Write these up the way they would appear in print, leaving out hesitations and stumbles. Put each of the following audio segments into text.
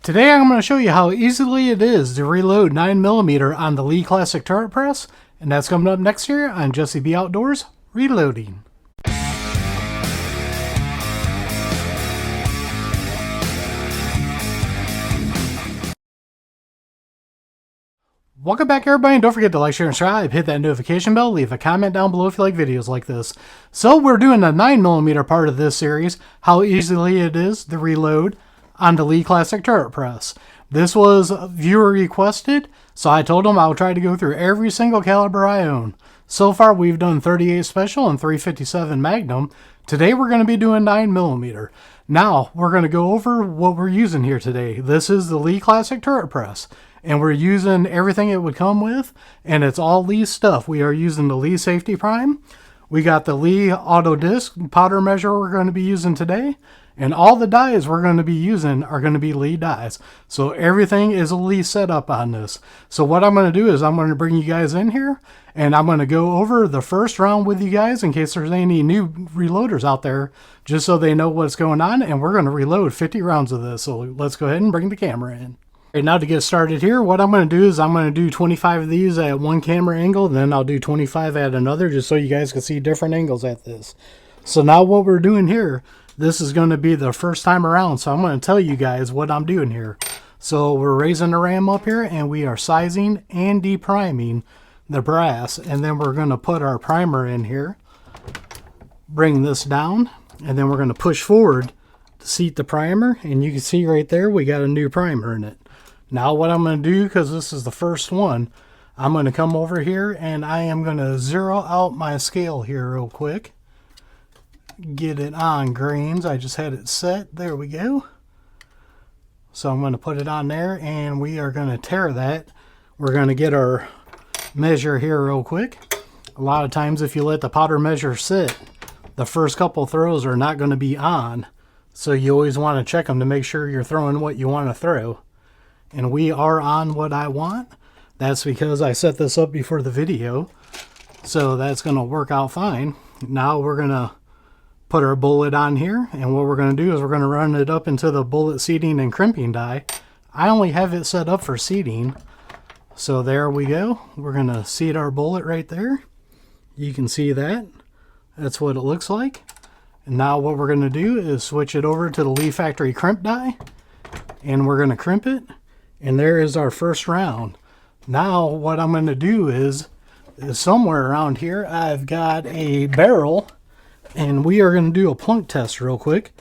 Today I'm going to show you how easily it is to reload 9mm on the Lee Classic Turret Press, and that's coming up next here on Jesse B Outdoors Reloading. Welcome back everybody, and don't forget to like, share, and subscribe, hit that notification bell, leave a comment down below if you like videos like this. So we're doing the 9mm part of this series, how easily it is to reload on the Lee Classic Turret Press. This was viewer requested, so I told them I'll try to go through every single caliber I own. So far we've done 38 Special and 357 Magnum. Today we're going to be doing 9mm. Now we're going to go over what we're using here today. This is the Lee Classic Turret Press, and we're using everything it would come with, and it's all Lee stuff. We are using the Lee Safety Prime. We got the Lee Auto Disc powder measure we're going to be using today. And all the dies we're going to be using are going to be Lee dies. So everything is a Lee setup on this. So what I'm going to do is I'm going to bring you guys in here, and I'm going to go over the first round with you guys in case there's any new reloaders out there, just so they know what's going on. And we're going to reload 50 rounds of this. So let's go ahead and bring the camera in. Right now, to get started here, what I'm going to do is I'm going to do 25 of these at one camera angle, then I'll do 25 at another, just so you guys can see different angles at this. So now what we're doing here, this is going to be the first time around, so I'm going to tell you guys what I'm doing here. So we're raising the ram up here, and we are sizing and depriming the brass, and then we're going to put our primer in here, bring this down, and then we're going to push forward to seat the primer, and you can see right there we got a new primer in it. Now what I'm going to do, because this is the first one, I'm going to come over here and I am going to zero out my scale here real quick. Get it on grains. I just had it set. There we go. So I'm going to put it on there, and we are going to tare that. We're going to get our measure here real quick. A lot of times if you let the powder measure sit, the first couple throws are not going to be on. So you always want to check them to make sure you're throwing what you want to throw. And we are on what I want. That's because I set this up before the video. So that's going to work out fine. Now we're going to put our bullet on here, and what we're going to do is we're going to run it up into the bullet seating and crimping die. I only have it set up for seating. So there we go. We're going to seat our bullet right there. You can see that. That's what it looks like. And now what we're going to do is switch it over to the Lee Factory crimp die, and we're going to crimp it. And there is our first round. Now what I'm going to do is somewhere around here I've got a barrel, and we are going to do a plunk test real quick.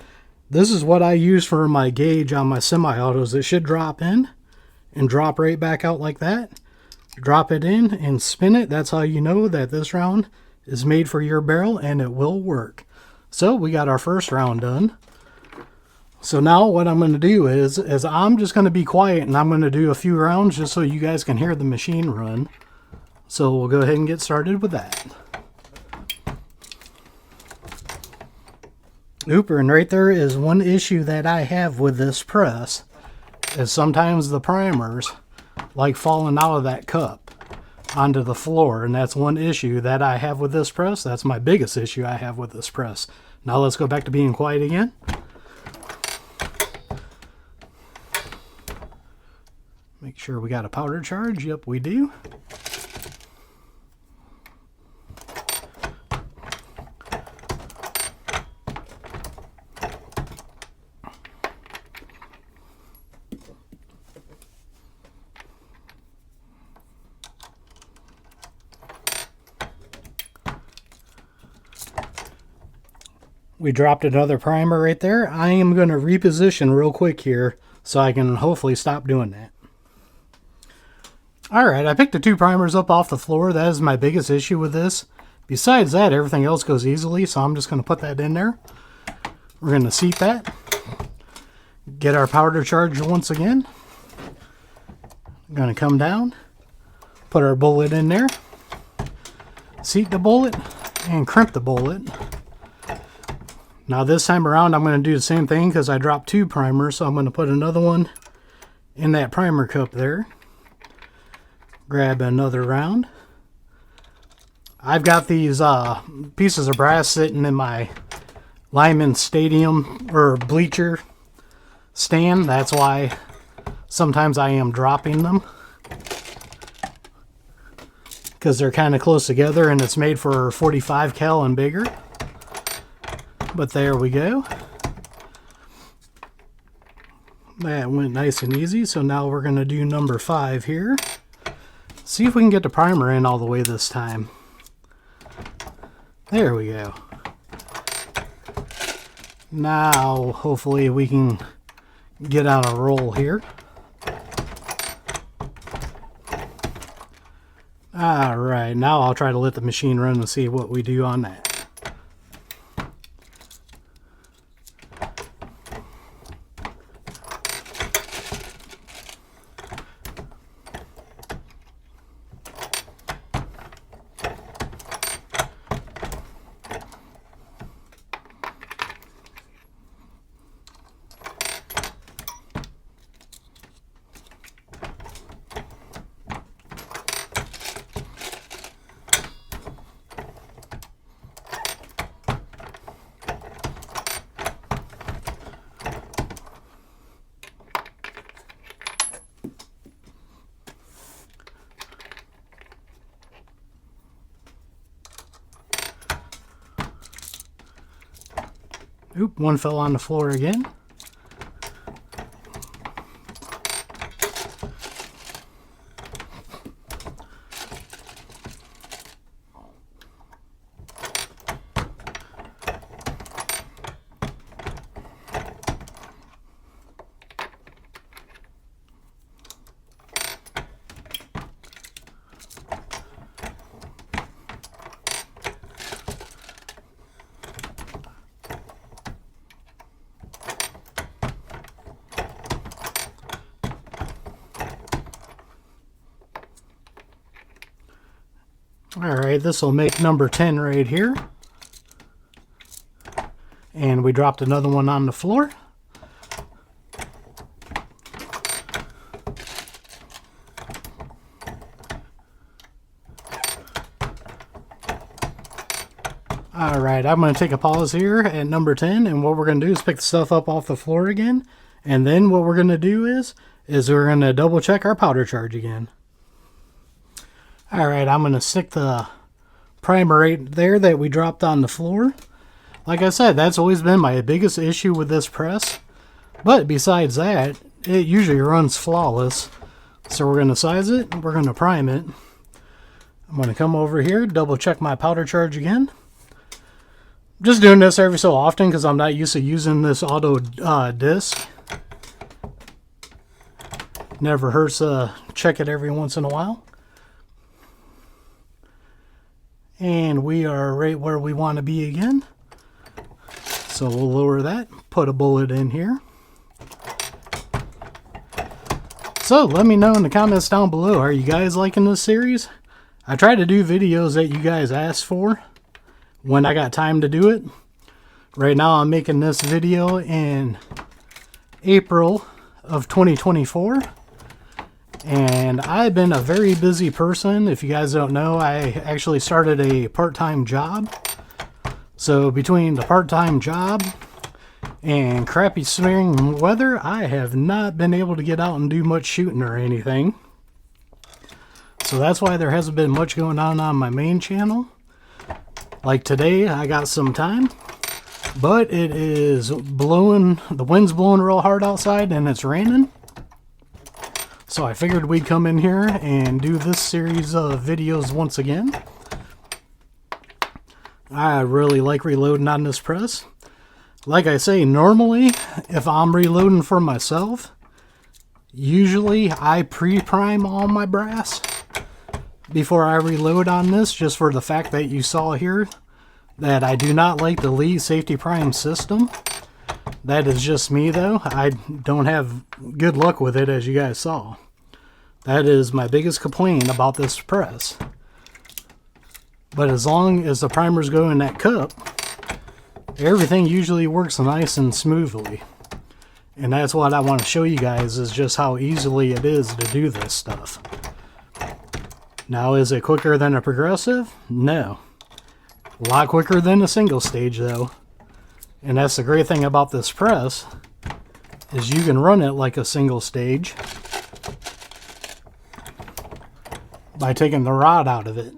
This is what I use for my gauge on my semi-autos. It should drop in and drop right back out like that. Drop it in and spin it. That's how you know that this round is made for your barrel, and it will work. So we got our first round done. So now what I'm going to do is I'm just going to be quiet, and I'm going to do a few rounds just so you guys can hear the machine run. So we'll go ahead and get started with that. Ooper, and right there is one issue that I have with this press, is sometimes the primers like falling out of that cup onto the floor, and that's one issue that I have with this press. That's my biggest issue I have with this press. Now let's go back to being quiet again. Make sure we got a powder charge. Yep, we do. We dropped another primer right there. I am going to reposition real quick here so I can hopefully stop doing that. Alright, I picked the two primers up off the floor. That is my biggest issue with this. Besides that, everything else goes easily, so I'm just going to put that in there. We're going to seat that. Get our powder charge once again. I'm going to come down, put our bullet in there, seat the bullet, and crimp the bullet. Now this time around I'm going to do the same thing because I dropped two primers, so I'm going to put another one in that primer cup there. Grab another round. I've got these pieces of brass sitting in my Lyman Stadium or bleacher stand. That's why sometimes I am dropping them because they're kind of close together and it's made for 45 cal and bigger. But there we go. That went nice and easy. So now we're going to do number 5 here. See if we can get the primer in all the way this time. There we go. Now hopefully we can get on a roll here. Alright, now I'll try to let the machine run and see what we do on that. Oop, one fell on the floor again. Alright, this will make number 10 right here. And we dropped another one on the floor. Alright, I'm going to take a pause here at number 10, and what we're going to do is pick the stuff up off the floor again. And then what we're going to do is we're going to double check our powder charge again. Alright, I'm going to stick the primer right there that we dropped on the floor. Like I said, that's always been my biggest issue with this press. But besides that, it usually runs flawless. So we're going to size it, we're going to prime it. I'm going to come over here, double check my powder charge again. Just doing this every so often because I'm not used to using this auto disc. Never hurts to check it every once in a while. And we are right where we want to be again. So we'll lower that, put a bullet in here. So let me know in the comments down below, are you guys liking this series? I try to do videos that you guys asked for when I got time to do it. Right now I'm making this video in April of 2024. And I've been a very busy person. If you guys don't know, I actually started a part-time job. So between the part-time job and crappy spring weather, I have not been able to get out and do much shooting or anything. So that's why there hasn't been much going on my main channel. Like today, I got some time. But it is blowing, the wind's blowing real hard outside and it's raining. So I figured we'd come in here and do this series of videos once again. I really like reloading on this press. Like I say, normally if I'm reloading for myself, usually I pre-prime all my brass before I reload on this, just for the fact that you saw here that I do not like the lead safety prime system. That is just me though. I don't have good luck with it, as you guys saw. That is my biggest complaint about this press. But as long as the primers go in that cup, everything usually works nice and smoothly. And that's what I want to show you guys, is just how easily it is to do this stuff. Now, is it quicker than a progressive? No. A lot quicker than a single stage though. And that's the great thing about this press, is you can run it like a single stage by taking the rod out of it.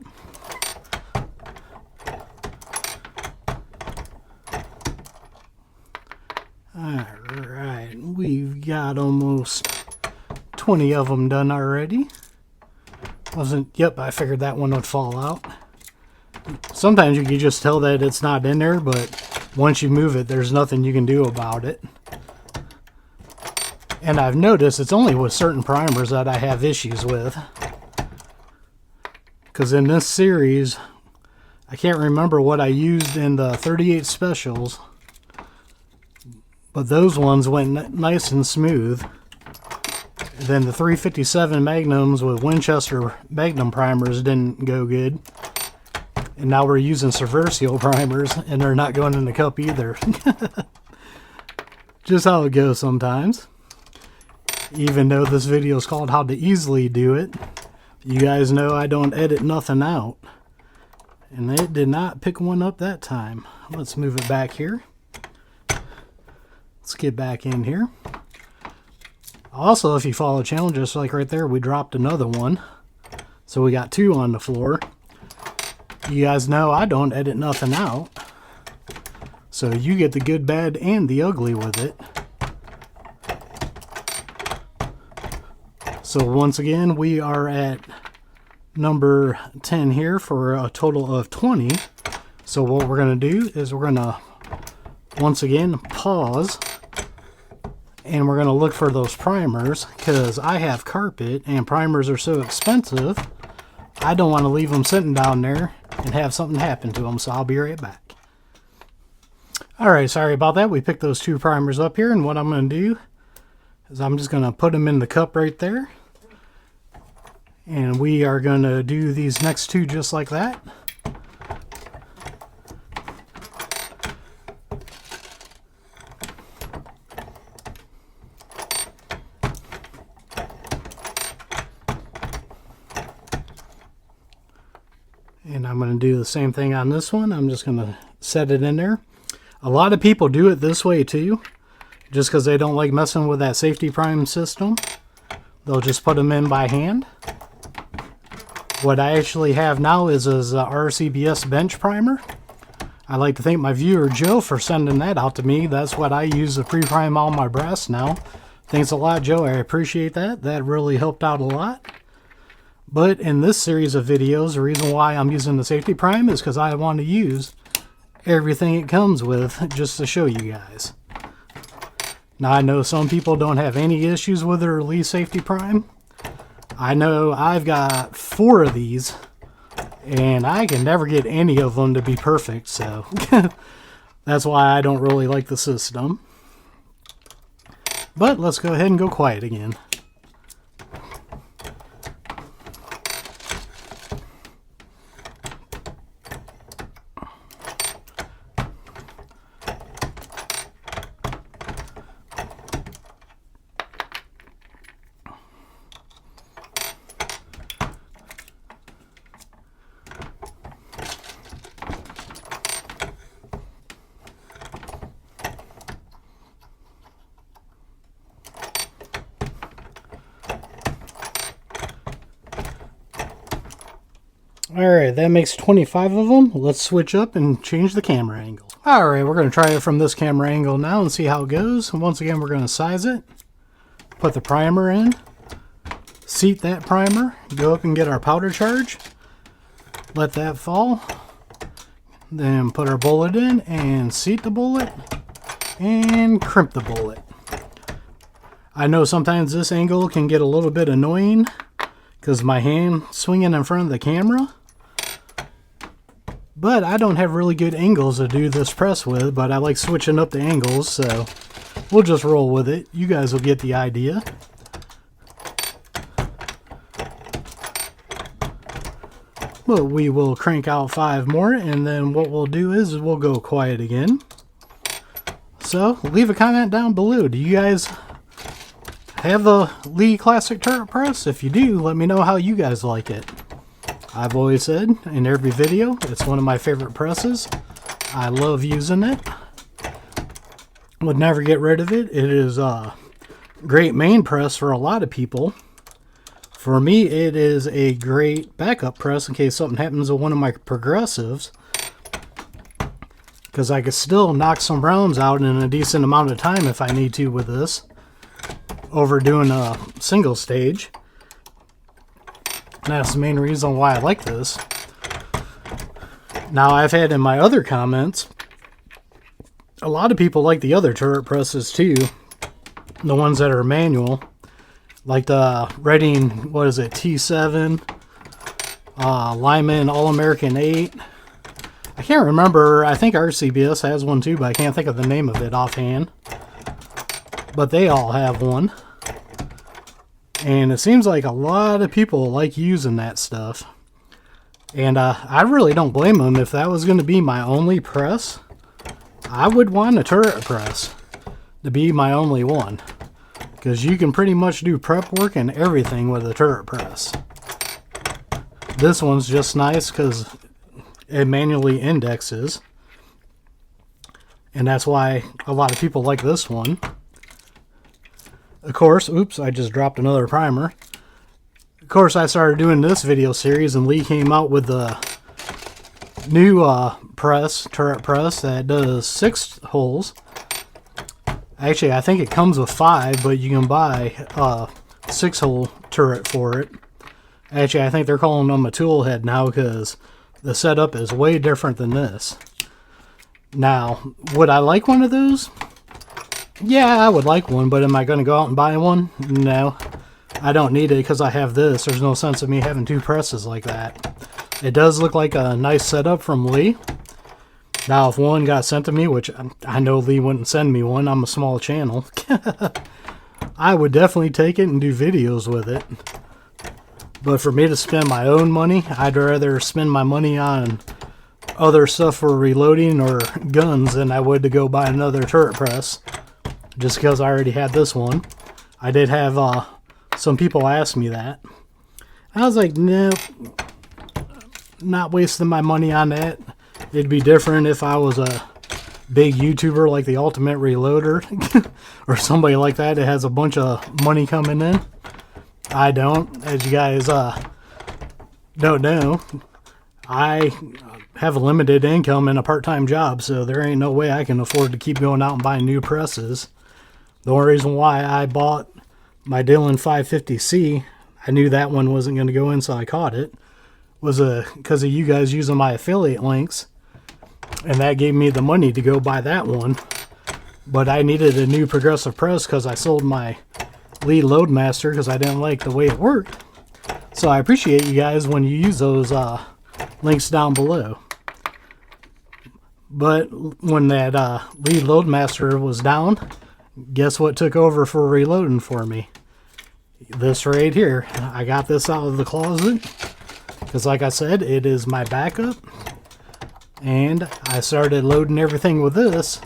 Alright, we've got almost 20 of them done already. Yep, I figured that one would fall out. Sometimes you can just tell that it's not in there, but once you move it, there's nothing you can do about it. And I've noticed it's only with certain primers that I have issues with. Because in this series, I can't remember what I used in the 38 specials, but those ones went nice and smooth. Then the 357 Magnums with Winchester Magnum primers didn't go good. And now we're using Subversial primers, and they're not going in the cup either. Just how it goes sometimes. Even though this video is called How to Easily Do It, you guys know I don't edit nothing out. And it did not pick one up that time. Let's move it back here. Let's get back in here. Also, if you follow the channel, just like right there, we dropped another one. So we got 2 on the floor. You guys know I don't edit nothing out. So you get the good, bad, and the ugly with it. So once again, we are at number 10 here for a total of 20. So what we're going to do is we're going to, once again, pause. And we're going to look for those primers, because I have carpet and primers are so expensive, I don't want to leave them sitting down there and have something happen to them, so I'll be right back. Alright, sorry about that. We picked those 2 primers up here, and what I'm going to do is I'm just going to put them in the cup right there. And we are going to do these next 2 just like that. And I'm going to do the same thing on this one. I'm just going to set it in there. A lot of people do it this way too, just because they don't like messing with that safety prime system. They'll just put them in by hand. What I actually have now is a RCBS bench primer. I'd like to thank my viewer Joe for sending that out to me. That's what I use to pre-prime all my brass now. Thanks a lot, Joe. I appreciate that. That really helped out a lot. But in this series of videos, the reason why I'm using the safety prime is because I want to use everything it comes with just to show you guys. Now I know some people don't have any issues with their Lee safety prime. I know I've got 4 of these and I can never get any of them to be perfect, so that's why I don't really like the system. But let's go ahead and go quiet again. Alright, that makes 25 of them. Let's switch up and change the camera angle. Alright, we're going to try it from this camera angle now and see how it goes. And once again, we're going to size it. Put the primer in. Seat that primer. Go up and get our powder charge. Let that fall. Then put our bullet in and seat the bullet. And crimp the bullet. I know sometimes this angle can get a little bit annoying because my hand swinging in front of the camera. But I don't have really good angles to do this press with, but I like switching up the angles, so we'll just roll with it. You guys will get the idea. But we will crank out 5 more, and then what we'll do is we'll go quiet again. So leave a comment down below. Do you guys have the Lee Classic Turret Press? If you do, let me know how you guys like it. I've always said in every video, it's one of my favorite presses. I love using it. Would never get rid of it. It is a great main press for a lot of people. For me, it is a great backup press in case something happens to one of my progressives, because I could still knock some rounds out in a decent amount of time if I need to with this, over doing a single stage. And that's the main reason why I like this. Now, I've had in my other comments, a lot of people like the other turret presses too, the ones that are manual. Like the Reading, what is it, T7, Lyman All-American 8. I can't remember, I think RCBS has one too, but I can't think of the name of it offhand. But they all have one. And it seems like a lot of people like using that stuff. And I really don't blame them. If that was going to be my only press, I would want a turret press to be my only one. Because you can pretty much do prep work and everything with a turret press. This one's just nice because it manually indexes. And that's why a lot of people like this one. Of course, oops, I just dropped another primer. Of course, I started doing this video series and Lee came out with the new turret press that does 6 holes. Actually, I think it comes with 5, but you can buy a 6-hole turret for it. Actually, I think they're calling them a tool head now because the setup is way different than this. Now, would I like one of those? Yeah, I would like one, but am I going to go out and buy one? No. I don't need it because I have this. There's no sense of me having 2 presses like that. It does look like a nice setup from Lee. Now, if one got sent to me, which I know Lee wouldn't send me one, I'm a small channel, I would definitely take it and do videos with it. But for me to spend my own money, I'd rather spend my money on other stuff for reloading or guns than I would to go buy another turret press. Just because I already had this one. I did have some people ask me that. I was like, nope, not wasting my money on that. It'd be different if I was a big YouTuber like the Ultimate Reloader or somebody like that that has a bunch of money coming in. I don't. As you guys don't know, I have a limited income and a part-time job, so there ain't no way I can afford to keep going out and buying new presses. The only reason why I bought my Dillon 550C, I knew that one wasn't going to go in, so I caught it, was because of you guys using my affiliate links. And that gave me the money to go buy that one. But I needed a new progressive press because I sold my Lee Loadmaster because I didn't like the way it worked. So I appreciate you guys when you use those links down below. But when that Lee Loadmaster was down, guess what took over for reloading for me? This right here. I got this out of the closet because, like I said, it is my backup. And I started loading everything with this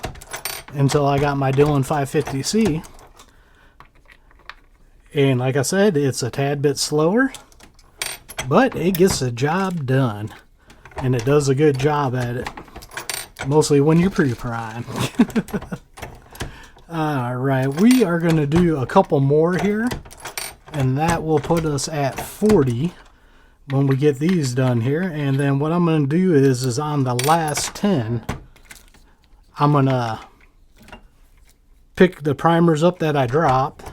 until I got my Dillon 550C. And like I said, it's a tad bit slower, but it gets the job done. And it does a good job at it. Mostly when you pre-prime. Alright, we are going to do a couple more here. And that will put us at 40. When we get these done here. And then what I'm going to do is on the last 10, I'm going to pick the primers up that I dropped,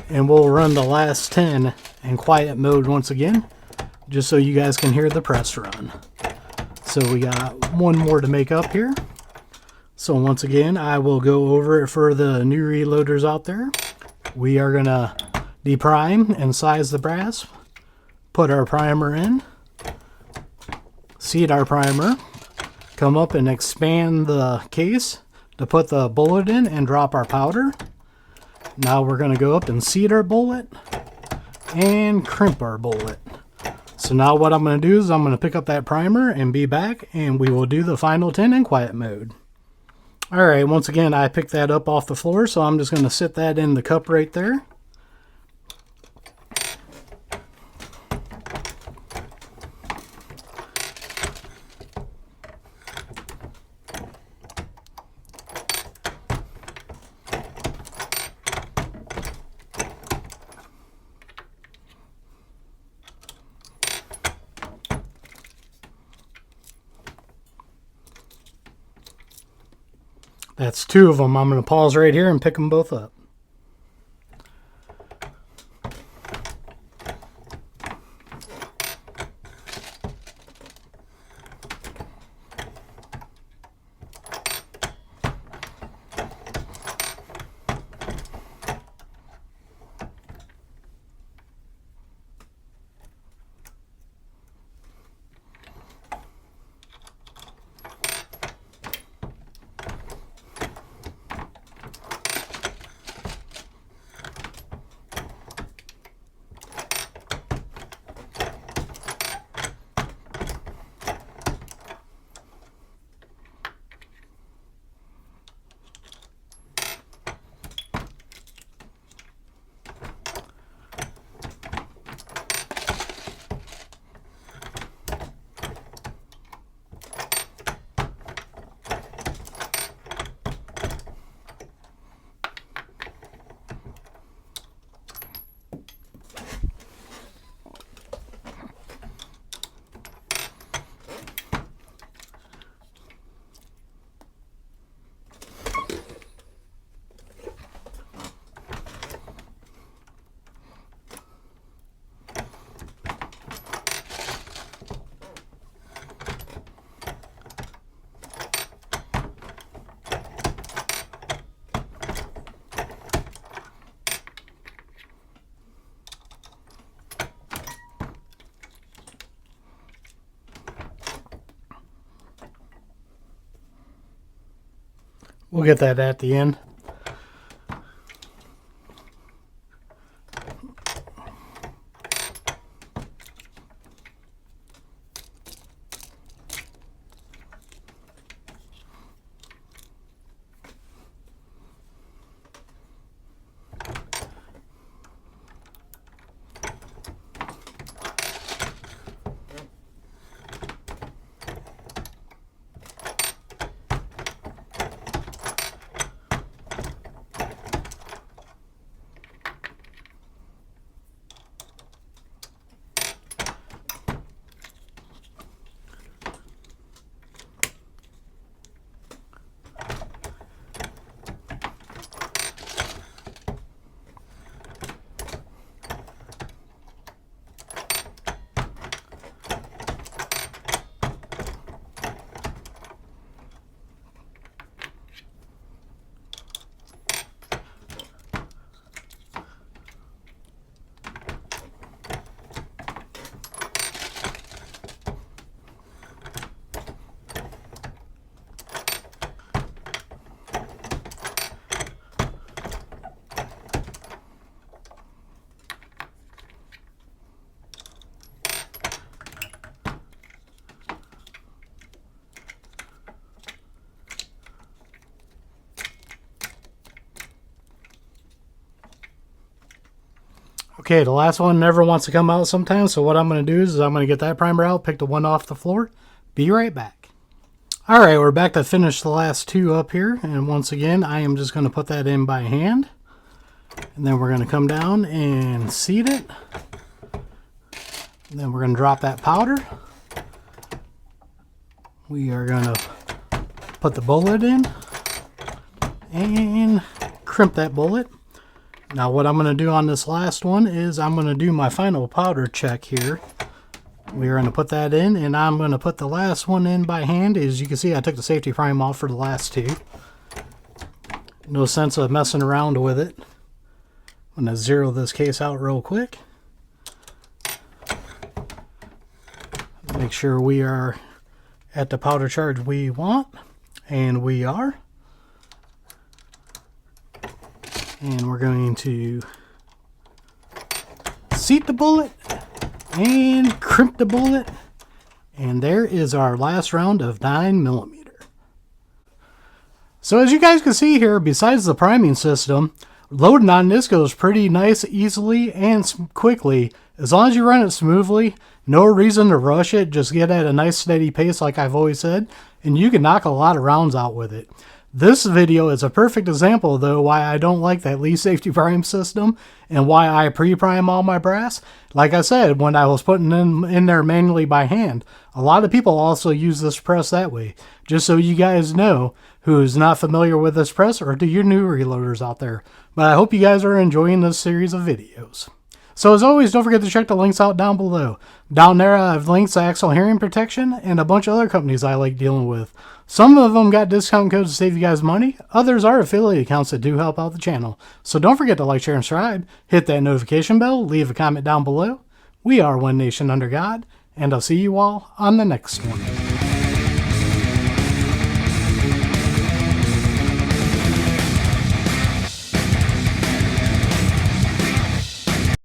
and we'll run the last 10 in quiet mode once again, just so you guys can hear the press run. So we got one more to make up here. So once again, I will go over it for the new reloaders out there. We are going to deprime and size the brass, put our primer in, seat our primer, come up and expand the case to put the bullet in and drop our powder. Now we're going to go up and seat our bullet and crimp our bullet. So now what I'm going to do is I'm going to pick up that primer and be back, and we will do the final 10 in quiet mode. Alright, once again I picked that up off the floor, so I'm just going to sit that in the cup right there. That's 2 of them. I'm going to pause right here and pick them both up. We'll get that at the end. Okay, the last one never wants to come out sometimes, so what I'm going to do is I'm going to get that primer out, pick the one off the floor. Be right back. Alright, we're back to finish the last 2 up here, and once again, I am just going to put that in by hand. And then we're going to come down and seat it. And then we're going to drop that powder. We are going to put the bullet in and crimp that bullet. Now what I'm going to do on this last one is I'm going to do my final powder check here. We're going to put that in, and I'm going to put the last one in by hand. As you can see, I took the safety prime off for the last 2. No sense of messing around with it. I'm going to zero this case out real quick. Make sure we are at the powder charge we want, and we are. And we're going to seat the bullet and crimp the bullet. And there is our last round of 9mm. So as you guys can see here, besides the priming system, loading on this goes pretty nice, easily, and quickly. As long as you run it smoothly, no reason to rush it, just get at a nice steady pace like I've always said, and you can knock a lot of rounds out with it. This video is a perfect example, though, why I don't like that Lee safety prime system and why I pre-prime all my brass. Like I said, when I was putting them in there manually by hand, a lot of people also use this press that way. Just so you guys know, who's not familiar with this press, or to you new reloaders out there. But I hope you guys are enjoying this series of videos. So as always, don't forget to check the links out down below. Down there I have links to Axle Hearing Protection and a bunch of other companies I like dealing with. Some of them got discount codes to save you guys money. Others are affiliate accounts that do help out the channel. So don't forget to like, share, and subscribe. Hit that notification bell. Leave a comment down below. We are one nation under God. And I'll see you all on the next one.